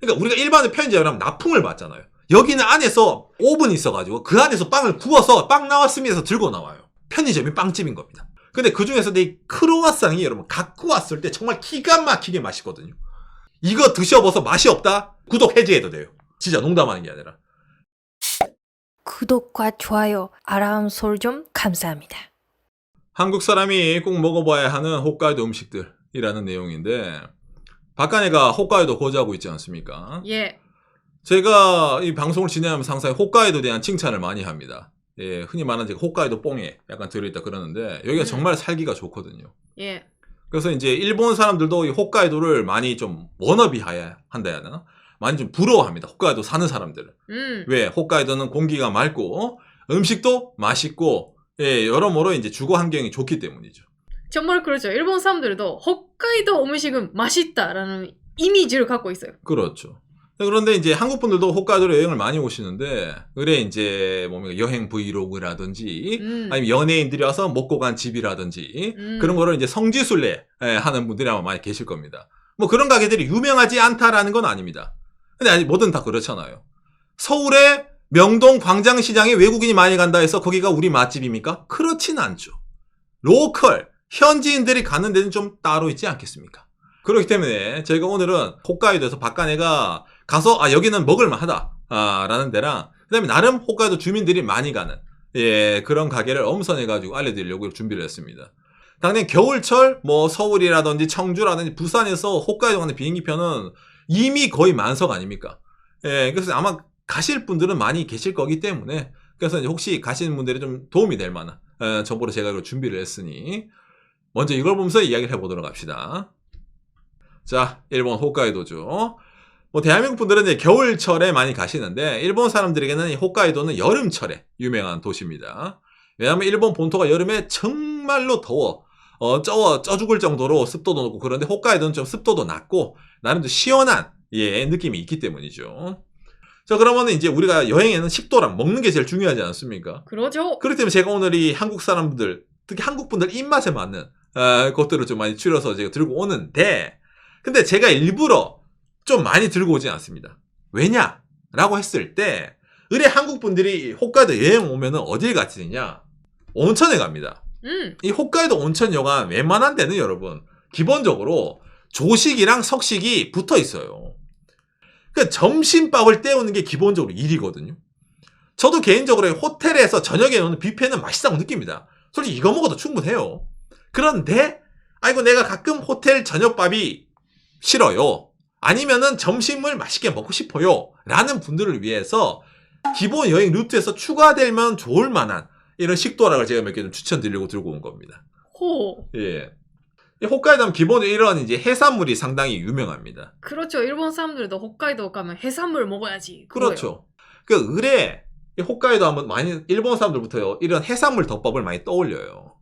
그러니까 우리가 일반의 편의점이라면 납품을 받잖아요. 여기는 안에서 오븐이 있어가지고 그 안에서 빵을 구워서 빵 나왔습니다 해서 들고 나와요. 편의점이 빵집인 겁니다. 근데 그 중에서도 이 크로와상이 여러분 갖고 왔을 때 정말 기가 막히게 맛있거든요. 이거 드셔봐서 맛이 없다? 구독 해지해도 돼요. 진짜 농담하는 게 아니라. 구독과 좋아요, 알람 설정 감사합니다. 한국 사람이 꼭 먹어봐야 하는 홋카이도 음식들이라는 내용인데, 박간애가 홋카이도 거주하고 있지 않습니까? 예. 제가 이 방송을 진행하면서 항상 홋카이도에 대한 칭찬을 많이 합니다. 예, 흔히 말하는 홈카이도 뽕에 약간 들어있다 그러는데 여기가 정말 살기가 좋거든요. 예. 그래서 이제 일본 사람들도 이 홋카이도를 많이 좀 워너비해야 한다 해야 되나? 많이 좀 부러워합니다. 홋카이도 사는 사람들은. 왜? 홋카이도는 공기가 맑고 음식도 맛있고 예, 여러모로 이제 주거 환경이 좋기 때문이죠. 정말 그렇죠. 일본 사람들도 홋카이도 음식은 맛있다라는 이미지를 갖고 있어요. 그렇죠. 그런데 이제 한국 분들도 홋카이도로 여행을 많이 오시는데, 그래 이제 뭡니까 여행 브이로그라든지 아니면 연예인들이 와서 먹고 간 집이라든지 그런 거를 이제 성지순례 하는 분들이 아마 많이 계실 겁니다. 뭐 그런 가게들이 유명하지 않다라는 건 아닙니다. 근데 아직 뭐든 다 그렇잖아요. 서울의 명동 광장시장에 외국인이 많이 간다 해서 거기가 우리 맛집입니까? 그렇진 않죠. 로컬 현지인들이 가는 데는 좀 따로 있지 않겠습니까? 그렇기 때문에 저희가 오늘은 홋카이도에서 박간애가 가서 여기는 먹을만하다 라는 데랑 그 다음에 나름 홋카이도 주민들이 많이 가는 예 그런 가게를 엄선해가지고 알려드리려고 준비를 했습니다. 당연히 겨울철 뭐 서울이라든지 청주라든지 부산에서 홋카이도 가는 비행기표는 이미 거의 만석 아닙니까? 예 그래서 아마 가실 분들은 많이 계실 거기 때문에 그래서 이제 혹시 가시는 분들이 좀 도움이 될 만한 정보를 제가 이걸 준비를 했으니 먼저 이걸 보면서 이야기를 해보도록 합시다. 자, 일본 홋카이도죠. 뭐 대한민국 분들은 이제 겨울철에 많이 가시는데 일본 사람들에게는 이 홋카이도는 여름철에 유명한 도시입니다. 왜냐하면 일본 본토가 여름에 정말로 더워 쪄 죽을 정도로 습도도 높고 그런데 홋카이도는 좀 습도도 낮고 나름대로 시원한 예 느낌이 있기 때문이죠. 자 그러면 이제 우리가 여행에는 식도랑 먹는 게 제일 중요하지 않습니까? 그러죠. 그렇기 때문에 제가 오늘 이 한국 사람들 특히 한국 분들 입맛에 맞는 것들을 좀 많이 추려서 제가 들고 오는데 근데 제가 일부러 좀 많이 들고 오진 않습니다. 왜냐? 라고 했을 때 의뢰 한국 분들이 홋카이도 여행 오면은 어딜 가시느냐? 온천에 갑니다. 이 홋카이도 온천요가 웬만한 데는 여러분 기본적으로 조식이랑 석식이 붙어 있어요. 그러니까 점심밥을 때우는 게 기본적으로 일이거든요. 저도 개인적으로 호텔에서 저녁에 오는 뷔페는 맛있다고 느낍니다. 솔직히 이거 먹어도 충분해요. 그런데 아이고 내가 가끔 호텔 저녁밥이 싫어요. 아니면은 점심을 맛있게 먹고 싶어요. 라는 분들을 위해서 기본 여행 루트에서 추가되면 좋을 만한 이런 식도락을 제가 몇 개 좀 추천드리려고 들고 온 겁니다. 호. 예. 홋카이도는 기본적으로 이런 이제 해산물이 상당히 유명합니다. 그렇죠. 일본 사람들도 홋카이도 가면 해산물 먹어야지. 그거예요. 그렇죠. 그 의뢰 홋카이도 하면 많이 일본 사람들부터요 이런 해산물 덮밥을 많이 떠올려요.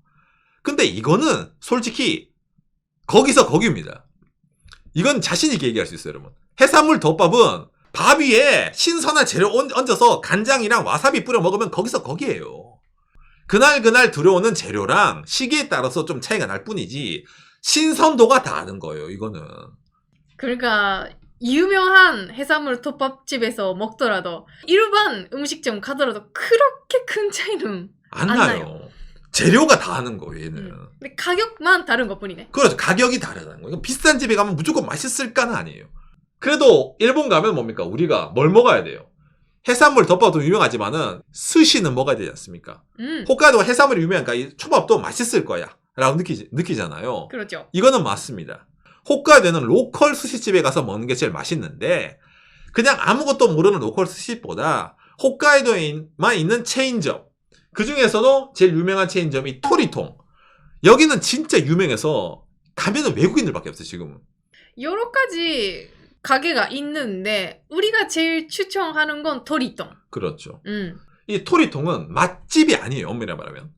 근데 이거는 솔직히 거기서 거기입니다. 이건 자신 있게 얘기할 수 있어요, 여러분. 해산물 덮밥은 밥 위에 신선한 재료 얹어서 간장이랑 와사비 뿌려 먹으면 거기서 거기예요. 그날 들어오는 재료랑 시기에 따라서 좀 차이가 날 뿐이지 신선도가 다른 거예요, 이거는. 그러니까 유명한 해산물 덮밥집에서 먹더라도 일반 음식점 가더라도 그렇게 큰 차이는 안 안 나요. 나요. 재료가 다른 거예요, 얘는. 근데 가격만 다른 것뿐이네. 그렇죠. 가격이 다르다는 거예요. 비싼 집에 가면 무조건 맛있을까는 아니에요. 그래도 일본 가면 뭡니까? 우리가 뭘 먹어야 돼요? 해산물 덮밥도 유명하지만은 스시는 먹어야 되지 않습니까? 홋카이도가 해산물이 유명하니까 이 초밥도 맛있을 거야 라고 느끼잖아요. 그렇죠. 이거는 맞습니다. 홋카이도에는 로컬 스시집에 가서 먹는 게 제일 맛있는데 그냥 아무것도 모르는 로컬 스시집보다 홋카이도에만 있는 체인점 그 중에서도 제일 유명한 체인점이 토리통. 여기는 진짜 유명해서 가면은 외국인들밖에 없어요, 지금은. 여러 가지 가게가 있는데 우리가 제일 추천하는 건 토리통. 그렇죠. 이 토리통은 맛집이 아니에요, 엄밀히 말하면.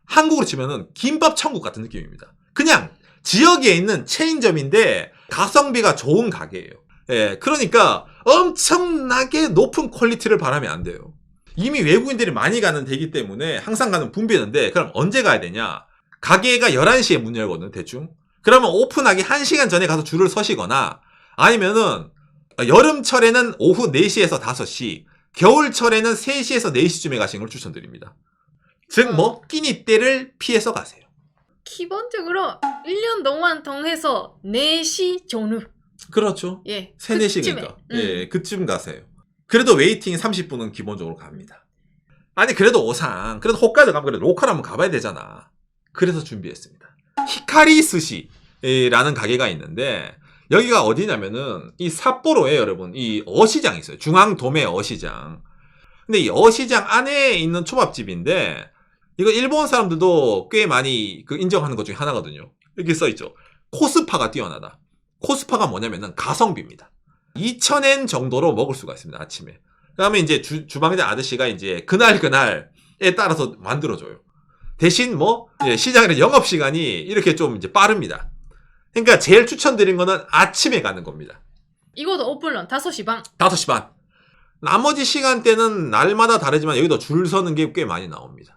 한국으로 치면은 김밥 천국 같은 느낌입니다. 그냥 지역에 있는 체인점인데 가성비가 좋은 가게예요. 예, 그러니까 엄청나게 높은 퀄리티를 바라면 안 돼요. 이미 외국인들이 많이 가는 데이기 때문에 항상 가는 붐비는데 그럼 언제 가야 되냐? 가게가 11시에 문 열거든 대충. 그러면 오픈하기 1시간 전에 가서 줄을 서시거나 아니면은 여름철에는 오후 4시에서 5시, 겨울철에는 3시에서 4시쯤에 가시는 걸 추천드립니다. 즉 뭐 끼니 때를 피해서 가세요. 기본적으로 1년 동안 통해서 4시 전후. 그렇죠. 예. 3, 4시니까. 그쯤에. 예, 그쯤 가세요. 그래도 웨이팅 30분은 기본적으로 갑니다. 아니 그래도 오상, 그래도 홋카이도 가면 그래도 로컬 한번 가봐야 되잖아. 그래서 준비했습니다. 히카리 스시라는 가게가 있는데 여기가 어디냐면은 이 삿포로에 여러분 이 어시장이 있어요. 중앙도매 어시장. 근데 이 어시장 안에 있는 초밥집인데 이거 일본 사람들도 꽤 많이 인정하는 것 중에 하나거든요. 이렇게 써있죠. 코스파가 뛰어나다. 코스파가 뭐냐면은 가성비입니다. 2,000엔 정도로 먹을 수가 있습니다. 아침에. 그 다음에 이제 주방장 아저씨가 이제 그날에 따라서 만들어줘요. 대신 뭐 시장에는 영업시간이 이렇게 좀 이제 빠릅니다. 그러니까 제일 추천드린 거는 아침에 가는 겁니다. 이것도 오픈런 5시 반. 5시 반. 나머지 시간대는 날마다 다르지만 여기도 줄 서는 게 꽤 많이 나옵니다.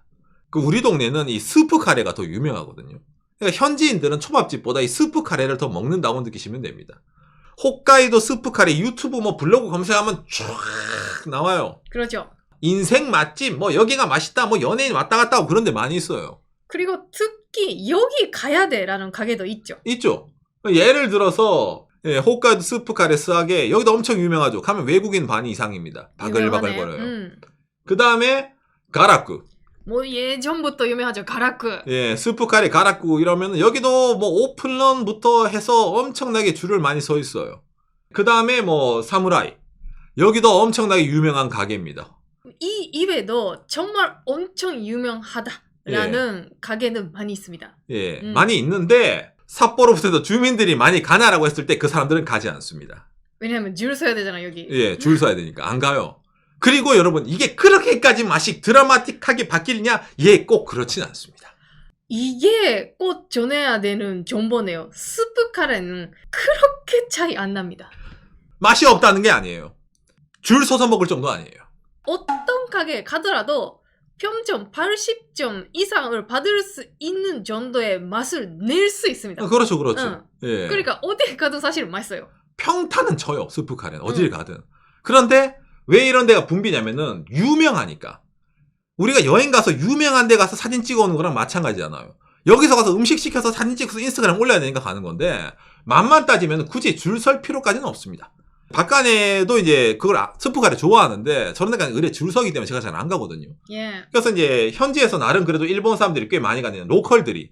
우리 동네는 이 스프 카레가 더 유명하거든요. 그러니까 현지인들은 초밥집보다 이 스프 카레를 더 먹는다고 느끼시면 됩니다. 홋카이도 스프 카레 유튜브 뭐 블로그 검색하면 쫙 나와요. 그렇죠. 인생 맛집, 뭐 여기가 맛있다, 뭐 연예인 왔다 갔다 하고 그런 데 많이 있어요. 그리고 특히 여기 가야 돼라는 가게도 있죠. 있죠. 예를 들어서 홋카이도 스프 카레 스하게 여기도 엄청 유명하죠. 가면 외국인 반 이상입니다. 바글바글거려요. 그 다음에 가라쿠. 뭐 예전부터 유명하죠. 가라쿠. 예, 스프 카레 가라쿠 이러면 여기도 뭐 오픈런부터 해서 엄청나게 줄을 많이 서 있어요. 그 다음에 뭐 사무라이. 여기도 엄청나게 유명한 가게입니다. 이 입에도 정말 엄청 유명하다라는 가게는 많이 있습니다. 예, 많이 있는데 삿포로부터도 주민들이 많이 가나라고 했을 때 그 사람들은 가지 않습니다. 왜냐하면 줄 서야 되잖아 여기. 예, 줄 서야 되니까 안 가요. 그리고 여러분 이게 그렇게까지 맛이 드라마틱하게 바뀌느냐? 예, 꼭 그렇진 않습니다. 이게 꼭 전해야 되는 정보네요. 스프 카레는 그렇게 차이 안 납니다. 맛이 없다는 게 아니에요. 줄 서서 먹을 정도 아니에요. 어떤 가게에 가더라도 평점 80점 이상을 받을 수 있는 정도의 맛을 낼 수 있습니다. 그렇죠, 그렇죠. 예. 그러니까 어디 가도 사실 맛있어요. 평타는 쳐요, 스프 카레는. 어딜 가든. 그런데 왜 이런 데가 붐비냐면은 유명하니까. 우리가 여행 가서 유명한 데 가서 사진 찍어오는 거랑 마찬가지잖아요. 여기서 가서 음식 시켜서 사진 찍어서 인스타그램 올려야 되니까 가는 건데 맛만 따지면 굳이 줄 설 필요까지는 없습니다. 박간에도 이제 그걸 스프 카레 좋아하는데 저런 데가 의뢰 줄 서기 때문에 제가 잘 안 가거든요. 예. 그래서 이제 현지에서 나름 그래도 일본 사람들이 꽤 많이 가는 로컬들이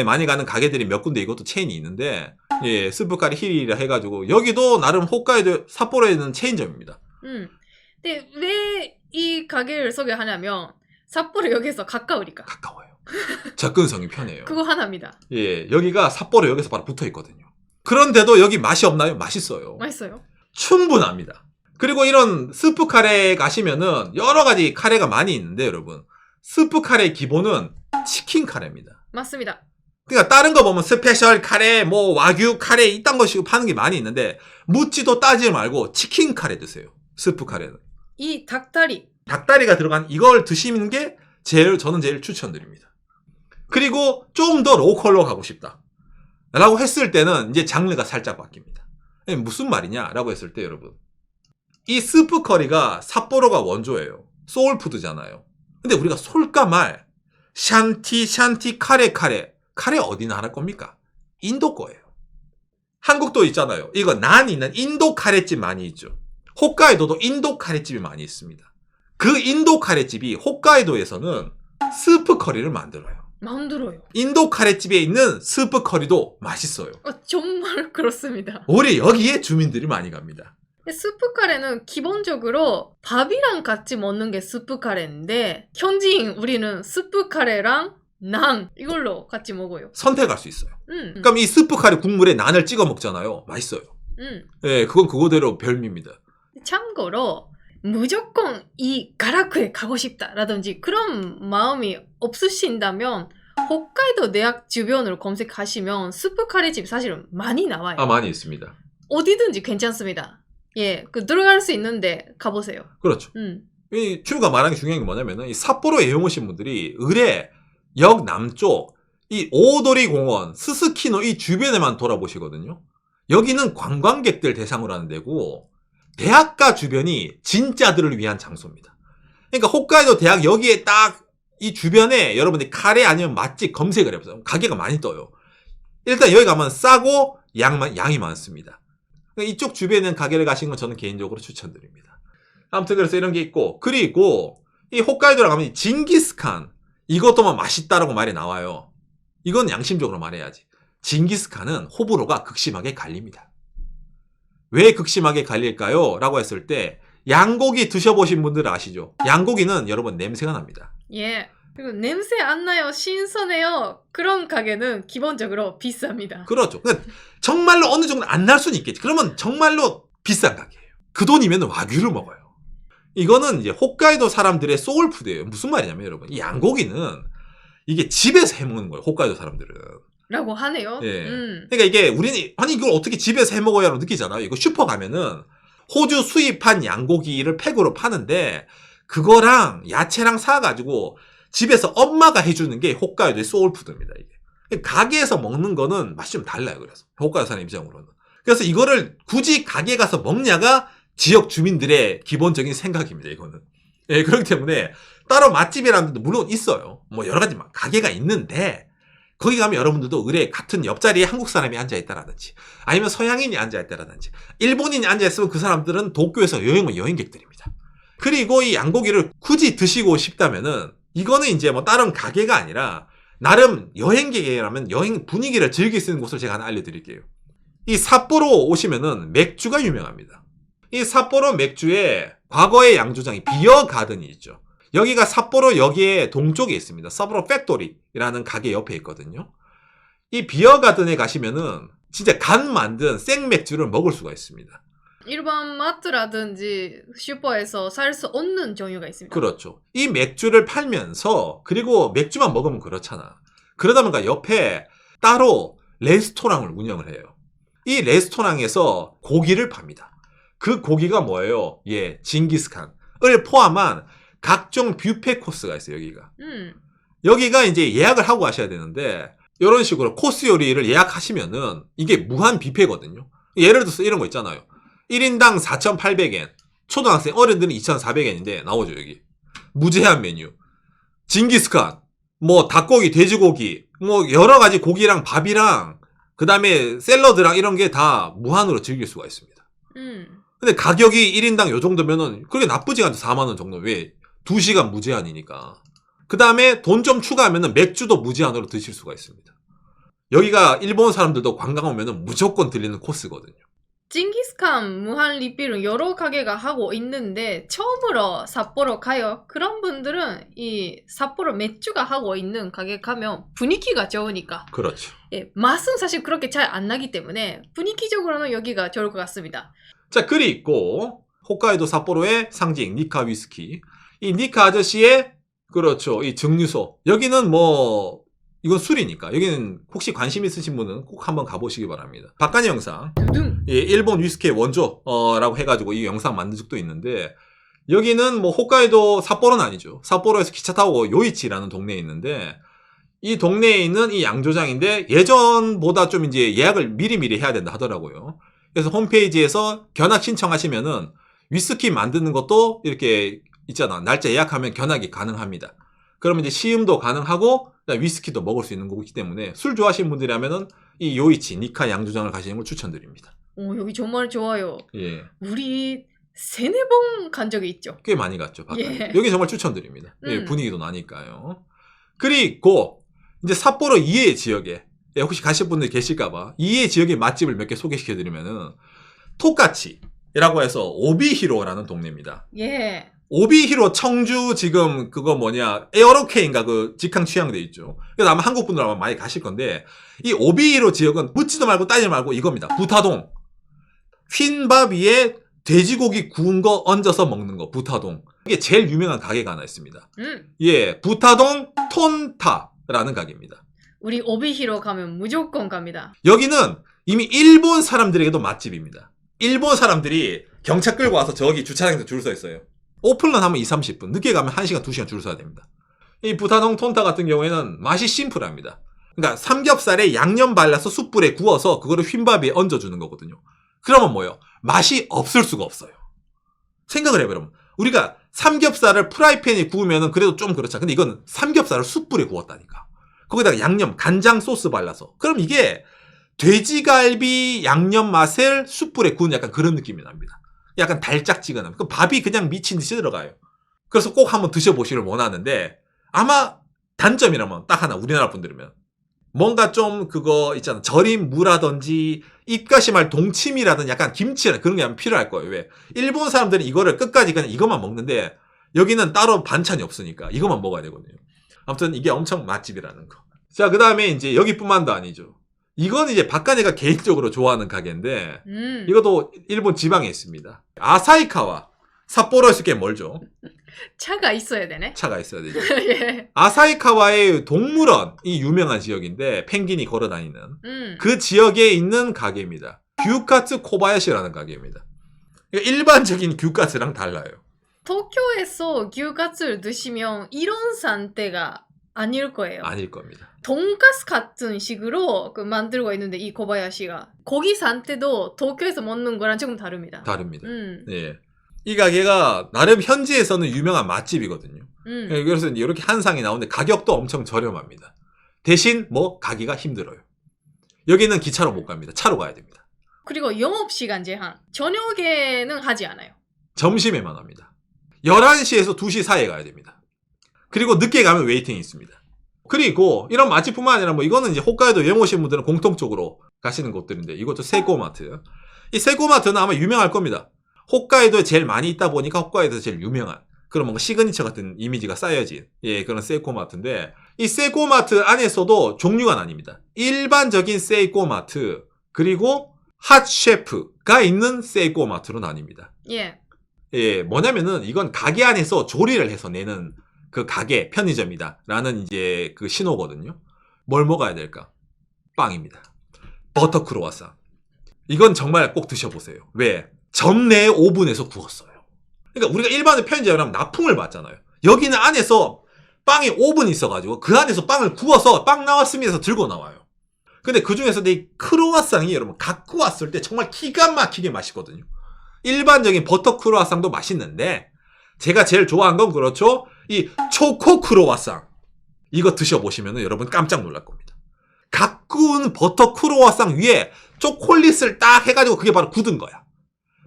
많이 가는 가게들이 몇 군데 이것도 체인이 있는데 예, 스프 카레 힐이라 해가지고 여기도 나름 홋카이도 삿포로에 있는 체인점입니다. 근데 왜 이 가게를 소개하냐면 삿포로역에서 가까우니까. 가까워요. 접근성이 편해요. 그거 하나입니다. 예, 여기가 삿포로역에서 바로 붙어 있거든요. 그런데도 여기 맛이 없나요? 맛있어요. 맛있어요. 충분합니다. 그리고 이런 스프 카레 가시면은 여러 가지 카레가 많이 있는데 여러분 스프 카레 기본은 치킨 카레입니다. 맞습니다. 그러니까 다른 거 보면 스페셜 카레, 뭐 와규 카레 이딴 것이 파는 게 많이 있는데 묻지도 따지지 말고 치킨 카레 드세요. 스프 카레는. 이 닭다리가 들어간 이걸 드시는 게 저는 제일 추천드립니다. 그리고 좀 더 로컬로 가고 싶다 라고 했을 때는 이제 장르가 살짝 바뀝니다. 무슨 말이냐 라고 했을 때 여러분 이 스프 커리가 삿포로가 원조예요. 소울푸드잖아요. 근데 우리가 솔까 말 샨티 카레 어디 나라 겁니까? 인도 거예요. 한국도 있잖아요. 이거 난 있는 인도 카레집 많이 있죠. 홋카이도도 인도 카레집이 많이 있습니다. 그 인도 카레집이 홋카이도에서는 스프 커리를 만들어요. 인도 카레집에 있는 스프 커리도 맛있어요. 정말 그렇습니다. 오히려 여기에 주민들이 많이 갑니다. 스프 카레는 기본적으로 밥이랑 같이 먹는 게 스프 카레인데 현지인 우리는 스프 카레랑 난 이걸로 같이 먹어요. 선택할 수 있어요. 그럼 이 스프 카레 국물에 난을 찍어 먹잖아요. 맛있어요. 예, 그건 그거대로 별미입니다. 참고로 무조건 이 가라쿠에 가고 싶다라든지 그런 마음이 없으신다면 홋카이도 내학 주변을 검색하시면 스프 카레집 사실은 많이 나와요. 많이 있습니다. 어디든지 괜찮습니다. 예, 들어갈 수 있는데 가보세요. 그렇죠. 이 큐가 말하는 게 중요한 게 뭐냐면은 이 삿포로에 여행 오신 분들이 의뢰 역 남쪽 이 오도리 공원 스스키노 이 주변에만 돌아보시거든요. 여기는 관광객들 대상으로 하는 데고 대학가 주변이 진짜들을 위한 장소입니다. 그러니까 홋카이도 대학 여기에 딱 이 주변에 여러분들이 카레 아니면 맛집 검색을 해보세요. 가게가 많이 떠요. 일단 여기 가면 싸고 양이 많습니다. 그러니까 이쪽 주변에 있는 가게를 가시는 건 저는 개인적으로 추천드립니다. 아무튼 그래서 이런 게 있고, 그리고 이 홋카이도에 가면 징기스칸 이것도 뭐 맛있다라고 말이 나와요. 이건 양심적으로 말해야지. 징기스칸은 호불호가 극심하게 갈립니다. 왜 극심하게 갈릴까요? 라고 했을 때 양고기 드셔보신 분들은 아시죠? 양고기는 여러분 냄새가 납니다. 예. 그리고 냄새 안 나요. 신선해요. 그런 가게는 기본적으로 비쌉니다. 그렇죠. 그러니까 정말로 어느 정도 안 날 수는 있겠지. 그러면 정말로 비싼 가게예요. 그 돈이면 와규를 먹어요. 이거는 이제 홋카이도 사람들의 소울푸드예요. 무슨 말이냐면 여러분, 이 양고기는 이게 집에서 해먹는 거예요. 홋카이도 사람들은. 라고 하네요. 예. 그러니까 이게 우리는 아니 이걸 어떻게 집에서 해먹어야 라고 느끼잖아요. 이거 슈퍼 가면은 호주 수입한 양고기를 팩으로 파는데 그거랑 야채랑 사가지고 집에서 엄마가 해주는 게 홋카이도의 소울푸드입니다. 이게 가게에서 먹는 거는 맛이 좀 달라요. 그래서 홋카이도 사람 입장으로는. 그래서 이거를 굳이 가게 가서 먹냐가 지역 주민들의 기본적인 생각입니다. 이거는. 예, 그렇기 때문에 따로 맛집이라는 데도 물론 있어요. 뭐 여러 가지 가게가 있는데 거기 가면 여러분들도 의뢰 같은 옆자리에 한국 사람이 앉아있다라든지 아니면 서양인이 앉아있다라든지 일본인이 앉아있으면 그 사람들은 도쿄에서 여행객들입니다. 그리고 이 양고기를 굳이 드시고 싶다면은 이거는 이제 뭐 다른 가게가 아니라 나름 여행객이라면 여행 분위기를 즐길 수 있는 곳을 제가 하나 알려드릴게요. 이 삿포로 오시면은 맥주가 유명합니다. 이 삿포로 맥주에 과거의 양조장이 비어 가든이 있죠. 여기가 삿포로 역의 동쪽에 있습니다. 삿포로 팩토리라는 가게 옆에 있거든요. 이 비어 가든에 가시면은 진짜 간 만든 생맥주를 먹을 수가 있습니다. 일반 마트라든지 슈퍼에서 살 수 없는 종류가 있습니다. 그렇죠. 이 맥주를 팔면서 그리고 맥주만 먹으면 그렇잖아. 그러다 보니까 옆에 따로 레스토랑을 운영을 해요. 이 레스토랑에서 고기를 팝니다. 그 고기가 뭐예요? 예, 징기스칸을 포함한 각종 뷔페 코스가 있어요, 여기가. 여기가 이제 예약을 하고 가셔야 되는데 이런 식으로 코스 요리를 예약하시면은 이게 무한 뷔페거든요. 예를 들어서 이런 거 있잖아요. 1인당 4,800엔, 초등학생 어른들은 2,400엔인데 나오죠, 여기. 무제한 메뉴. 징기스칸, 뭐 닭고기, 돼지고기, 뭐 여러 가지 고기랑 밥이랑 그 다음에 샐러드랑 이런 게 다 무한으로 즐길 수가 있습니다. 근데 가격이 1인당 요 정도면은 그렇게 나쁘지 않죠. 4만 원 정도. 왜? 2시간 무제한이니까. 그 다음에 돈 좀 추가하면은 맥주도 무제한으로 드실 수가 있습니다. 여기가 일본 사람들도 관광 오면은 무조건 들리는 코스거든요. 징기스칸 무한 리필은 여러 가게가 하고 있는데 처음으로 삿포로 가요. 그런 분들은 이 삿포로 맥주가 하고 있는 가게 가면 분위기가 좋으니까. 그렇죠. 예, 맛은 사실 그렇게 잘 안 나기 때문에 분위기적으로는 여기가 좋을 것 같습니다. 자, 그리고 홋카이도 삿포로의 상징 니카 위스키. 이 니카 아저씨의 그렇죠. 이 증류소. 여기는 뭐 이건 술이니까 여기는 혹시 관심 있으신 분은 꼭 한번 가보시기 바랍니다. 박간의 영상. 예, 일본 위스키의 원조라고 해가지고 이 영상 만든 적도 있는데 여기는 뭐 홋카이도 삿포로는 아니죠. 삿포로에서 기차 타고 요이치라는 동네에 있는데 이 동네에 있는 이 양조장인데 예전보다 좀 이제 예약을 미리미리 해야 된다 하더라고요. 그래서 홈페이지에서 견학 신청하시면은 위스키 만드는 것도 이렇게 있잖아. 날짜 예약하면 견학이 가능합니다. 그러면 이제 시음도 가능하고 위스키도 먹을 수 있는 거기 때문에 술 좋아하시는 분들이라면은 이 요이치 니카 양조장을 가시는 걸 추천드립니다. 오, 여기 정말 좋아요. 예. 우리 3-4번 간 적이 있죠. 꽤 많이 갔죠. 예. 여기 정말 추천드립니다. 예, 분위기도 나니까요. 그리고 이제 삿포로 이해 지역에 혹시 가실 분들 계실까봐 이해 지역의 맛집을 몇 개 소개시켜드리면은 토카치라고 해서 오비히로라는 동네입니다. 예. 오비히로 청주 지금 그거 뭐냐 에어로케인가 그 직항 취향돼 있죠. 그래서 아마 한국 분들 아마 많이 가실 건데 이 오비히로 지역은 묻지도 말고 따지도 말고 이겁니다. 부타동. 흰밥 위에 돼지고기 구운 거 얹어서 먹는 거 부타동. 이게 제일 유명한 가게가 하나 있습니다. 예, 부타동 톤타라는 가게입니다. 우리 오비히로 가면 무조건 갑니다. 여기는 이미 일본 사람들에게도 맛집입니다. 일본 사람들이 경차 끌고 와서 저기 주차장에서 줄 서 있어요. 오픈런 하면 2-30분, 늦게 가면 1시간, 2시간 줄 서야 됩니다. 이 부타동 톤타 같은 경우에는 맛이 심플합니다. 그러니까 삼겹살에 양념 발라서 숯불에 구워서 그거를 흰밥에 얹어주는 거거든요. 그러면 뭐예요? 맛이 없을 수가 없어요. 생각을 해보면 우리가 삼겹살을 프라이팬에 구우면은 그래도 좀 그렇잖아. 근데 이건 삼겹살을 숯불에 구웠다니까. 거기다가 양념, 간장 소스 발라서. 그럼 이게 돼지갈비 양념 맛을 숯불에 구운 약간 그런 느낌이 납니다. 약간 달짝지근함. 그 밥이 그냥 미친 듯이 들어가요. 그래서 꼭 한번 드셔보시길 원하는데 아마 단점이라면 딱 하나 우리나라 분들이면 뭔가 좀 그거 있잖아. 절인 무라든지 입가심할 동치미라든지 약간 김치나 그런 게 필요할 거예요. 왜? 일본 사람들은 이거를 끝까지 그냥 이것만 먹는데 여기는 따로 반찬이 없으니까 이것만 먹어야 되거든요. 아무튼 이게 엄청 맛집이라는 거. 자, 그 다음에 이제 여기뿐만도 아니죠. 이건 이제 박간이가 개인적으로 좋아하는 가게인데 이것도 일본 지방에 있습니다. 아사히카와 삿포로에서 꽤 멀죠. 차가 있어야 되네. 차가 있어야 되죠. 예. 아사히카와의 동물원이 유명한 지역인데 펭귄이 걸어다니는 그 지역에 있는 가게입니다. 규카츠 코바야시라는 가게입니다. 그러니까 일반적인 규카츠랑 달라요. 도쿄에서 규카츠를 드시면 이런 상태가 아닐 거예요. 아닐 겁니다. 돈가스 같은 식으로 만들고 있는데 이 코바야시가 고기 상태도 도쿄에서 먹는 거랑 조금 다릅니다. 다릅니다. 예. 이 가게가 나름 현지에서는 유명한 맛집이거든요. 그래서 이렇게 한 상이 나오는데 가격도 엄청 저렴합니다. 대신 뭐 가기가 힘들어요. 여기는 기차로 못 갑니다. 차로 가야 됩니다. 그리고 영업시간 제한. 저녁에는 하지 않아요. 점심에만 합니다. 11시에서 2시 사이에 가야 됩니다. 그리고 늦게 가면 웨이팅이 있습니다. 그리고 이런 맛집뿐만 아니라 뭐 이거는 이제 홋카이도 여행 오신 분들은 공통적으로 가시는 곳들인데 이것도 세고마트. 이 세고마트는 아마 유명할 겁니다. 홋카이도에 제일 많이 있다 보니까 홋카이도에서 제일 유명한 그런 뭔가 시그니처 같은 이미지가 쌓여진 그런 세이코마트인데 이 세이코마트 안에서도 종류가 나뉩니다. 일반적인 세이코마트 그리고 핫셰프가 있는 세이코마트로 나뉩니다. 뭐냐면은 이건 가게 안에서 조리를 해서 내는 그 가게 편의점이다 라는 이제 그 신호거든요. 뭘 먹어야 될까? 빵입니다. 버터 크로와상. 이건 정말 꼭 드셔보세요. 왜? 전내에 오븐에서 구웠어요. 그러니까 우리가 일반의 편의점을 하면 납품을 받잖아요. 여기는 안에서 빵이 오븐이 있어가지고 그 안에서 빵을 구워서 빵 나왔습니다 해서 들고 나와요. 근데 그 중에서도 이 크로와상이 여러분 갖고 왔을 때 정말 기가 막히게 맛있거든요. 일반적인 버터 크로와상도 맛있는데 제가 제일 좋아한 건 그렇죠. 이 초코 크로와상. 이거 드셔보시면 여러분 깜짝 놀랄 겁니다. 갓 구운 버터 크로와상 위에 초콜릿을 딱 해가지고 그게 바로 굳은 거야.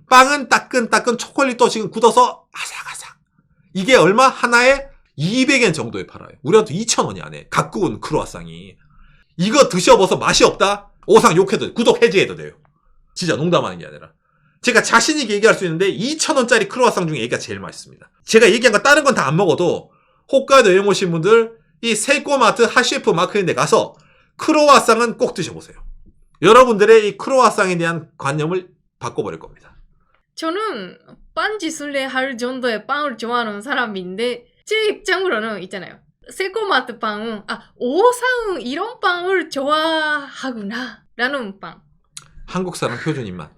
빵은 따끈따끈 초콜릿도 지금 굳어서 아삭아삭. 이게 얼마? 하나에 200엔 정도에 팔아요. 우리한테 2,000원이 안 해. 갓 구운 크로와상이. 이거 드셔봐서 맛이 없다? 오상 욕해도 돼. 구독 해지해도 돼요. 진짜 농담하는 게 아니라. 제가 자신있게 얘기할 수 있는데 2,000원짜리 크로와상 중에 얘가 제일 맛있습니다. 제가 얘기한 거 다른 건 다 안 먹어도 홋카이도 여행 오신 분들 이 세이코마트 핫셰프 마크인 데 가서 크로와상은 꼭 드셔보세요. 여러분들의 이 크로와상에 대한 관념을 바꿔버릴 겁니다. 저는 빤지술래 할 정도의 빵을 좋아하는 사람인데 제 입장으로는 있잖아요. 세코마트 빵은 오상은 이런 빵을 좋아하구나 라는 빵. 한국 사람 표준 입맛.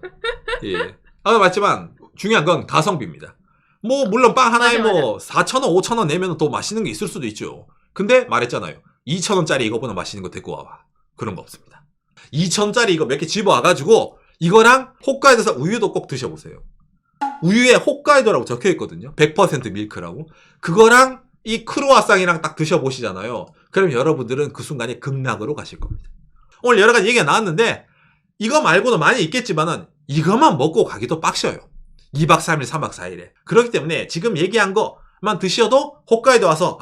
맞지만 중요한 건 가성비입니다. 뭐 물론 빵 하나에 맞아. 4,000원, 5,000원 내면 더 맛있는 게 있을 수도 있죠. 근데 말했잖아요. 2,000원짜리 이거보다 맛있는 거 데리고 와봐. 그런 거 없습니다. 2,000원짜리 이거 몇 개 집어와가지고 이거랑 홋카이도산 우유도 꼭 드셔보세요. 우유에 홋카이도라고 적혀있거든요. 100% 밀크라고. 그거랑 이 크로와상이랑 딱 드셔보시잖아요. 그럼 여러분들은 그 순간에 극락으로 가실 겁니다. 오늘 여러 가지 얘기가 나왔는데 이거 말고도 많이 있겠지만은 이것만 먹고 가기도 빡셔요. 2박 3일, 3박 4일에. 그렇기 때문에 지금 얘기한 거만 드셔도 홋카이도 와서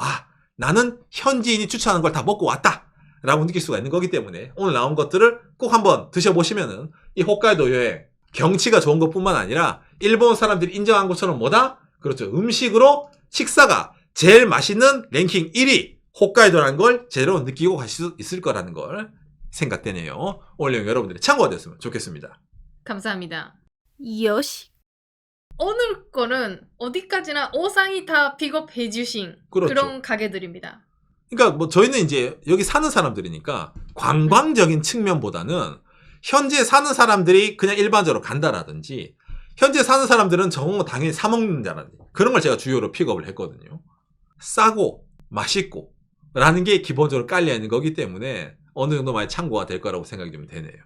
나는 현지인이 추천하는 걸 다 먹고 왔다 라고 느낄 수가 있는 거기 때문에 오늘 나온 것들을 꼭 한번 드셔보시면은 이 홋카이도 여행 경치가 좋은 것뿐만 아니라 일본 사람들이 인정한 것처럼 뭐다? 그렇죠. 음식으로 식사가 제일 맛있는 랭킹 1위 홋카이도라는 걸 제대로 느끼고 가실 수 있을 거라는 걸 생각되네요. 오늘 내용 여러분들이 참고가 됐으면 좋겠습니다. 감사합니다. 요시. 오늘 거는 어디까지나 오상이 다 픽업해 주신 그렇죠. 그런 가게들입니다. 그러니까 뭐 저희는 이제 여기 사는 사람들이니까 관광적인 측면보다는 현지에 사는 사람들이 그냥 일반적으로 간다라든지 현지에 사는 사람들은 저런 거 당연히 사 먹는 자라든지 그런 걸 제가 주요로 픽업을 했거든요. 싸고 맛있고 라는 게 기본적으로 깔려 있는 거기 때문에 어느 정도 많이 참고가 될 거라고 생각이 좀 되네요.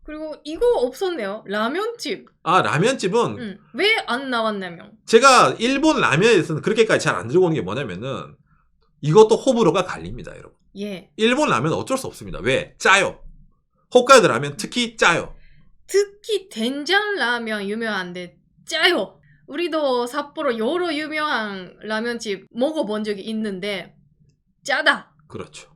그리고 이거 없었네요. 라면집. 아, 라면집은 왜 안 나왔냐면. 제가 일본 라면에 대해서는 그렇게까지 잘 안 들고 오는 게 뭐냐면은 이것도 호불호가 갈립니다, 여러분. 예. 일본 라면은 어쩔 수 없습니다. 왜? 짜요. 홋카이도 라면 특히 짜요. 특히 된장 라면 유명한데 짜요. 우리도 삿포로 여러 유명한 라면집 먹어본 적이 있는데 짜다. 그렇죠.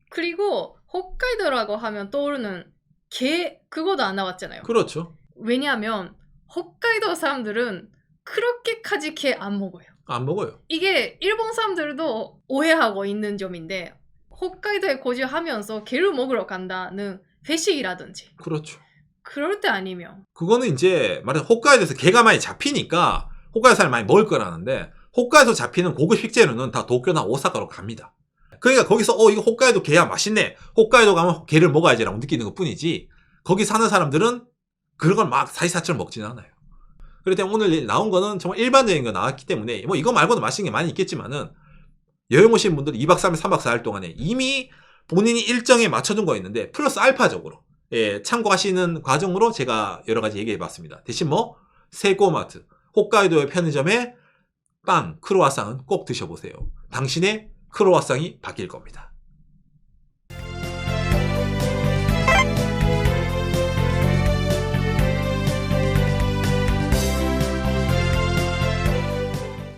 그리고 홋카이도라고 하면 떠오르는 게 그거도 안 나왔잖아요. 그렇죠. 왜냐하면 홋카이도 사람들은 그렇게까지 게 안 먹어요. 안 먹어요. 이게 일본 사람들도 오해하고 있는 점인데 홋카이도에 거주하면서 게를 먹으러 간다는 회식이라든지 그렇죠. 그럴 때 아니면 그거는 이제 말해서 홋카이도에서 게가 많이 잡히니까 홋카이도 사람이 많이 먹을 거라는데 홋카이도 잡히는 고급 식재료는 다 도쿄나 오사카로 갑니다. 그러니까 거기서 이거 홋카이도 게야 맛있네. 홋카이도 가면 게를 먹어야지라고 느끼는 것 뿐이지 거기 사는 사람들은 그런 걸 막 사시사처럼 먹지는 않아요. 그렇기 때문에 오늘 나온 거는 정말 일반적인 거 나왔기 때문에 뭐 이거 말고도 맛있는 게 많이 있겠지만은 여행 오신 분들 2박 3일 3박 4일 동안에 이미 본인이 일정에 맞춰둔 거 있는데 플러스 알파적으로 참고하시는 과정으로 제가 여러 가지 얘기해 봤습니다. 대신 뭐 세고마트, 홋카이도의 편의점에 빵, 크로와상은 꼭 드셔보세요. 당신의 크로와상이 바뀔 겁니다.